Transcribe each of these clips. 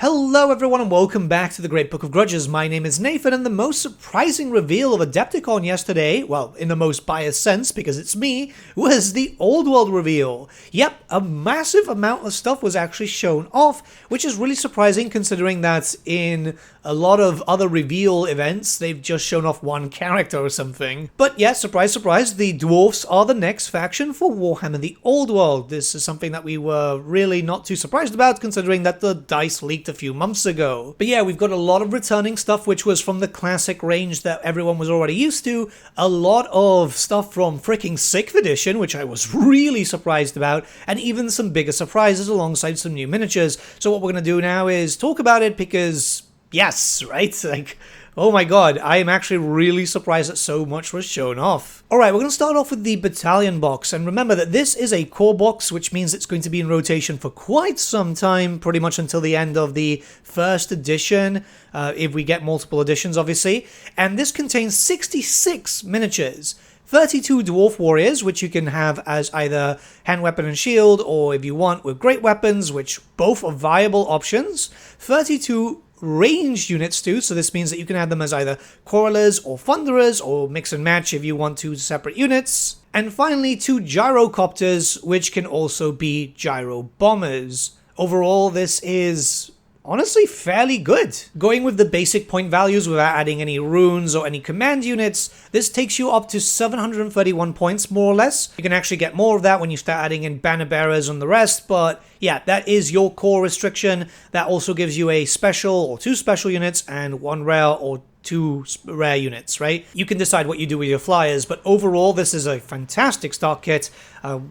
Hello everyone and welcome back to the Great Book of Grudges. My name is Nathan, and the most surprising reveal of Adepticon yesterday, well, in the most biased sense because it's me, was the Old World reveal. Yep, a massive amount of stuff was actually shown off, which is really surprising considering that in a lot of other reveal events, they've just shown off one character or something. But yeah, surprise, surprise, the Dwarfs are the next faction for Warhammer The Old World. This is something that we were really not too surprised about considering that the dice leaked a few months ago. But yeah, we've got a lot of returning stuff which was from the classic range that everyone was already used to, a lot of stuff from freaking 6th edition, which I was really surprised about, and even some bigger surprises alongside some new miniatures. So what we're going to do now is talk about it because, yes, right? Like, oh my god, I am actually really surprised that so much was shown off. Alright, we're going to start off with the Battalion Box, and remember that this is a core box, which means it's going to be in rotation for quite some time, pretty much until the end of the first edition, if we get multiple editions, obviously. And this contains 66 miniatures. 32 Dwarf Warriors, which you can have as either hand weapon and shield, or if you want, with great weapons, which both are viable options. 32 ranged units too, so this means that you can add them as either Quarrelers or Thunderers, or mix and match if you want two separate units. And finally, 2 Gyrocopters, which can also be Gyro Bombers. Overall, this is honestly fairly good. Going with the basic point values without adding any runes or any command units, this takes you up to 731 points more or less. You can actually get more of that when you start adding in banner bearers and the rest, but yeah, that is your core restriction. That also gives you a special or 2 special units and 1 rare or 2 rare units, right? You can decide what you do with your flyers, but overall this is a fantastic start kit.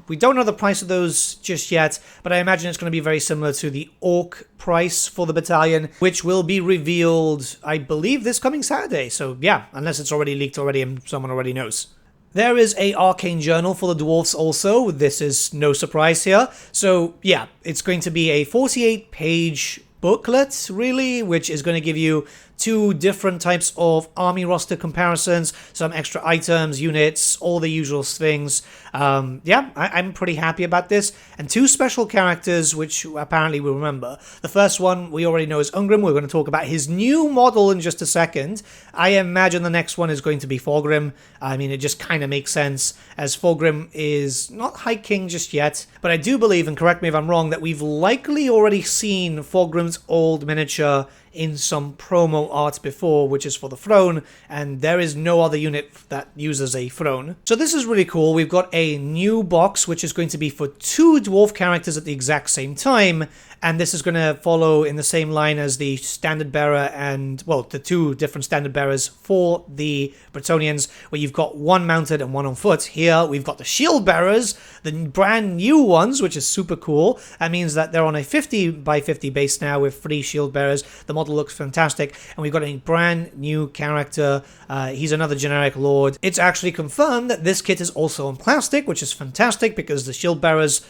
We don't know the price of those just yet, but I imagine it's going to be very similar to the Orc price for the battalion, which will be revealed, I believe, this coming Saturday. So yeah, unless it's already leaked already and someone already knows. There is a arcane journal for the dwarfs also. This is no surprise here. So yeah, it's going to be a 48-page booklet, really, which is going to give you 2 different types of army roster comparisons, some extra items, units, all the usual things. Yeah, I'm pretty happy about this. And 2 special characters, which apparently we'll remember. The first one we already know is Unram. We're going to talk about his new model in just a second. I imagine the next one is going to be Fulgrim. I mean, it just kind of makes sense, as Fulgrim is not High King just yet. But I do believe, and correct me if I'm wrong, that we've likely already seen Fulgrim's old miniature in some promo art before, which is for the throne, and there is no other unit that uses a throne. So this is really cool. We've got a new box, which is going to be for 2 dwarf characters at the exact same time, and this is going to follow in the same line as the standard bearer and, well, the 2 different standard bearers for the Bretonnians, where you've got 1 mounted and 1 on foot. Here, we've got the Shieldbearers, the brand new ones, which is super cool. That means that they're on a 50 by 50 base now with 3 Shieldbearers. The model looks fantastic, and we've got a brand new character. He's another generic lord. It's actually confirmed that this kit is also in plastic, which is fantastic because the Shieldbearers,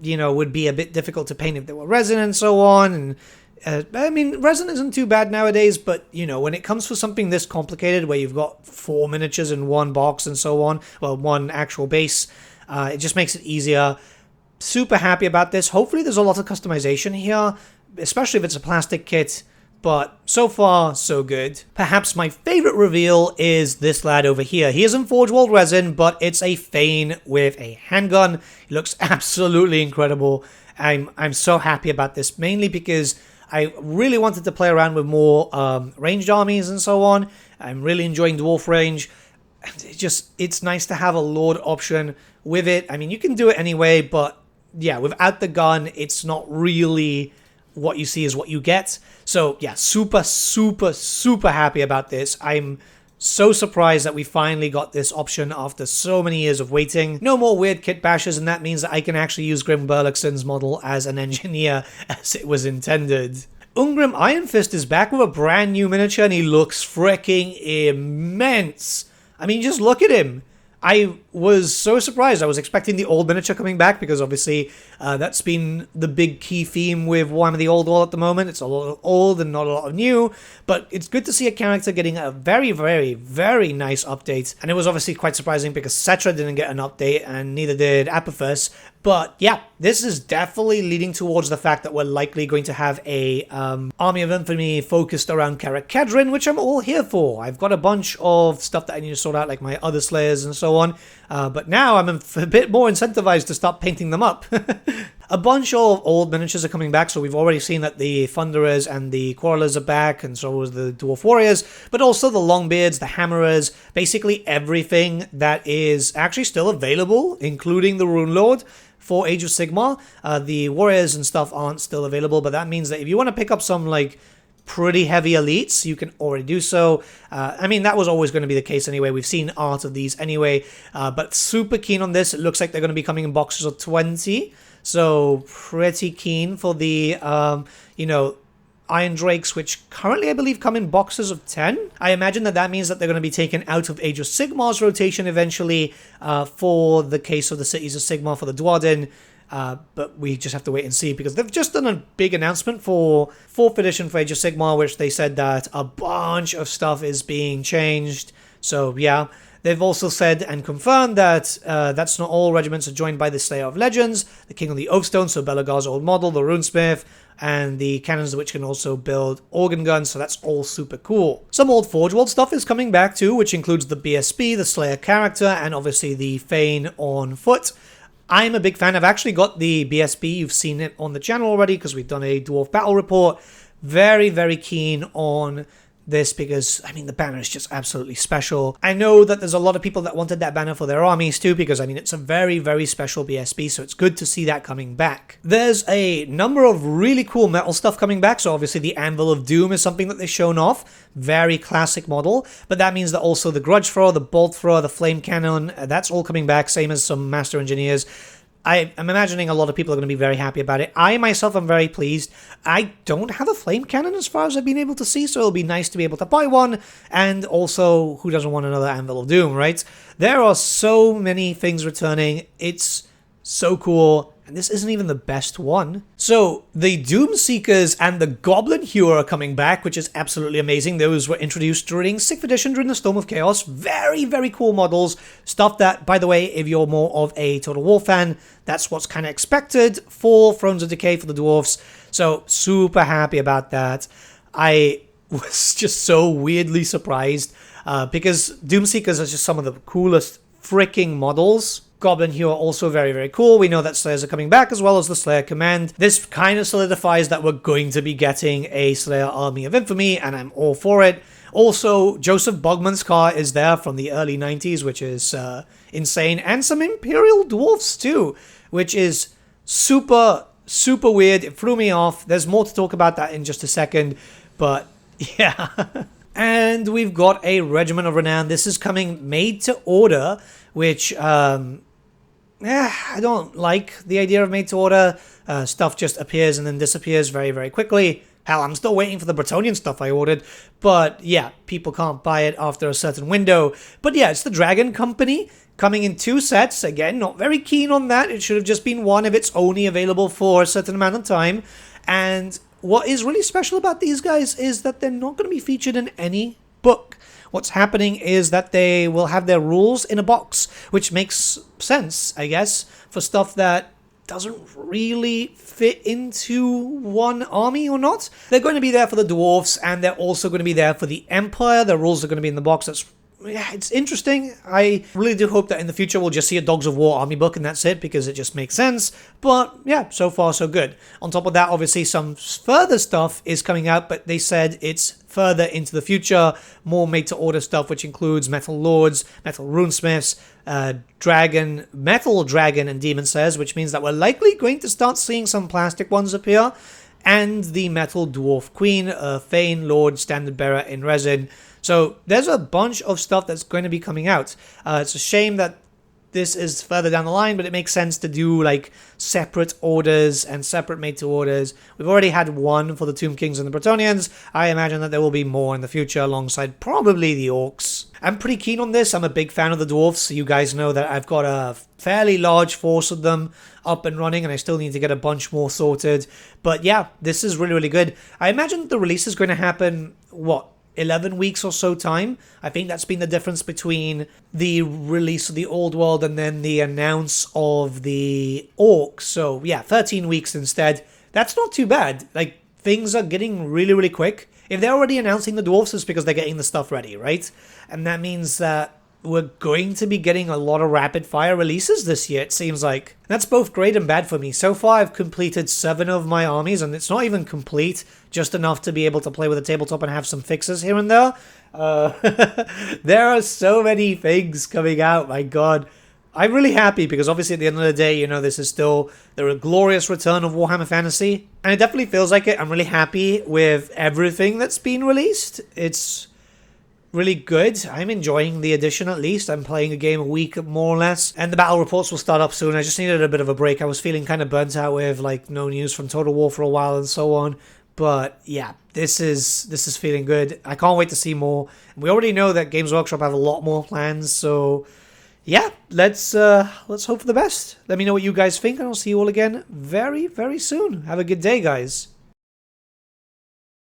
you know, would be a bit difficult to paint if they were resin and so on. And I mean, resin isn't too bad nowadays, but you know, when it comes for something this complicated, where you've got 4 miniatures in 1 box and so on, well, 1 actual base, it just makes it easier. Super happy about this. Hopefully there's a lot of customization here, especially if it's a plastic kit. But so far, so good. Perhaps my favorite reveal is this lad over here. He is in Forge World resin, but it's a Thane with a handgun. He looks absolutely incredible. I'm so happy about this, mainly because I really wanted to play around with more ranged armies and so on. I'm really enjoying Dwarf range. It's nice to have a Lord option with it. I mean, you can do it anyway, but yeah, without the gun, it's not really what you see is what you get. So yeah, super happy about this. I'm so surprised that we finally got this option after so many years of waiting. No more weird kit bashes, and that means that I can actually use Grim Berlickson's model as an engineer as it was intended. Unram Ironfist is back with a brand new miniature, and he looks freaking immense. I mean, just look at him. I was so surprised. I was expecting the old miniature coming back because obviously that's been the big key theme with Warhammer The Old World at the moment. It's a lot of old and not a lot of new, but it's good to see a character getting a very, very, very nice update. And it was obviously quite surprising because Cetra didn't get an update and neither did Apophis. But yeah, this is definitely leading towards the fact that we're likely going to have a Army of Infamy focused around Karak Kedrin, which I'm all here for. I've got a bunch of stuff that I need to sort out, like my other Slayers and so on. But now I'm a bit more incentivized to start painting them up. A bunch of old miniatures are coming back, so we've already seen that the Thunderers and the Quarrelers are back, and so was the Dwarf Warriors, but also the Longbeards, the Hammerers, basically everything that is actually still available, including the Rune Lord for Age of Sigmar. The Warriors and stuff aren't still available, but that means that if you want to pick up some, like, pretty heavy elites, you can already do so. I mean, that was always going to be the case anyway. We've seen art of these anyway, but super keen on this. It looks like they're going to be coming in boxes of 20, so pretty keen for the, Iron Drakes, which currently I believe come in boxes of 10. I imagine that means that they're going to be taken out of Age of Sigmar's rotation eventually for the case of the Cities of Sigmar for the Dwarden. But we just have to wait and see because they've just done a big announcement for 4th edition for Age of Sigmar, which they said that a bunch of stuff is being changed. So yeah, they've also said and confirmed that that's not all. Regiments are joined by the Slayer of Legends, the King of the Oathstone, so Belagar's old model, the Runesmith, and the cannons which can also build organ guns, so that's all super cool. Some old Forge World stuff is coming back too, which includes the BSB, the Slayer character, and obviously the Thane on foot. I'm a big fan. I've actually got the BSB. You've seen it on the channel already because we've done a Dwarf Battle Report. Very, very keen on this because, I mean, the banner is just absolutely special. I know that there's a lot of people that wanted that banner for their armies too because, I mean, it's a very, very special BSB, so it's good to see that coming back. There's a number of really cool metal stuff coming back, so obviously the Anvil of Doom is something that they've shown off. Very classic model, but that means that also the Grudge Thrower, the Bolt Thrower, the Flame Cannon, that's all coming back, same as some Master Engineers. I'm imagining a lot of people are going to be very happy about it. I myself am very pleased. I don't have a flame cannon as far as I've been able to see, so it'll be nice to be able to buy one. And also, who doesn't want another Anvil of Doom, right? There are so many things returning. It's so cool. And this isn't even the best one. So, the Doom Seekers and the Goblin Hewer are coming back, which is absolutely amazing. Those were introduced during 6th edition during the Storm of Chaos. Very, very cool models. Stuff that, by the way, if you're more of a Total War fan, that's what's kind of expected for Thrones of Decay for the Dwarfs. So, super happy about that. I was just so weirdly surprised because Doom Seekers are just some of the coolest freaking models. Goblin Hewer also very, very cool. We know that Slayers are coming back as well as the Slayer Command. This kind of solidifies that we're going to be getting a Slayer Army of Infamy, and I'm all for it. Also, Joseph Bogman's car is there from the early 90s, which is insane. And some Imperial Dwarfs too, which is super, super weird. It threw me off. There's more to talk about that in just a second, but yeah. And we've got a Regiment of Renown. This is coming made to order, which I don't like the idea of made to order. Stuff just appears and then disappears very, very quickly. Hell, I'm still waiting for the Bretonian stuff I ordered. But yeah, people can't buy it after a certain window. But yeah, it's the Dragon Company coming in 2 sets. Again, not very keen on that. It should have just been one if it's only available for a certain amount of time. And what is really special about these guys is that they're not going to be featured in any book. What's happening is that they will have their rules in a box, which makes sense, I guess, for stuff that doesn't really fit into one army or not. They're going to be there for the Dwarfs, and they're also going to be there for the Empire. Their rules are going to be in the box. Yeah, it's interesting. I really do hope that in the future we'll just see a Dogs of War army book and that's it, because it just makes sense. But yeah, so far so good. On top of that, obviously some further stuff is coming out, but they said it's further into the future. More made-to-order stuff, which includes Metal Lords, Metal Runesmiths, Dragon, Metal Dragon, and Demon Slayers, which means that we're likely going to start seeing some plastic ones appear. And the Metal Dwarf Queen, Thane Lord, Standard Bearer in resin. So there's a bunch of stuff that's going to be coming out. It's a shame that this is further down the line, but it makes sense to do like separate orders and separate made-to orders. We've already had one for the Tomb Kings and the Bretonnians. I imagine that there will be more in the future alongside probably the Orcs. I'm pretty keen on this. I'm a big fan of the Dwarfs, so you guys know that I've got a fairly large force of them up and running, and I still need to get a bunch more sorted. But yeah, this is really, really good. I imagine the release is going to happen, 11 weeks or so time. I think that's been the difference between the release of the Old World and then the announce of the Orcs. So yeah, 13 weeks instead. That's not too bad. Like, things are getting really, really quick. If they're already announcing the Dwarfs, it's because they're getting the stuff ready, right? And that means that we're going to be getting a lot of rapid-fire releases this year, it seems like. That's both great and bad for me. So far, I've completed 7 of my armies, and it's not even complete, just enough to be able to play with a tabletop and have some fixes here and there. There are so many things coming out, my god. I'm really happy because obviously at the end of the day, you know, this is still the glorious return of Warhammer Fantasy. And it definitely feels like it. I'm really happy with everything that's been released. It's really good. I'm enjoying the edition at least. I'm playing a game a week more or less. And the battle reports will start up soon. I just needed a bit of a break. I was feeling kind of burnt out with like no news from Total War for a while and so on. But yeah, this is feeling good. I can't wait to see more. We already know that Games Workshop have a lot more plans, so yeah, let's hope for the best. Let me know what you guys think, and I'll see you all again very, very soon. Have a good day, guys.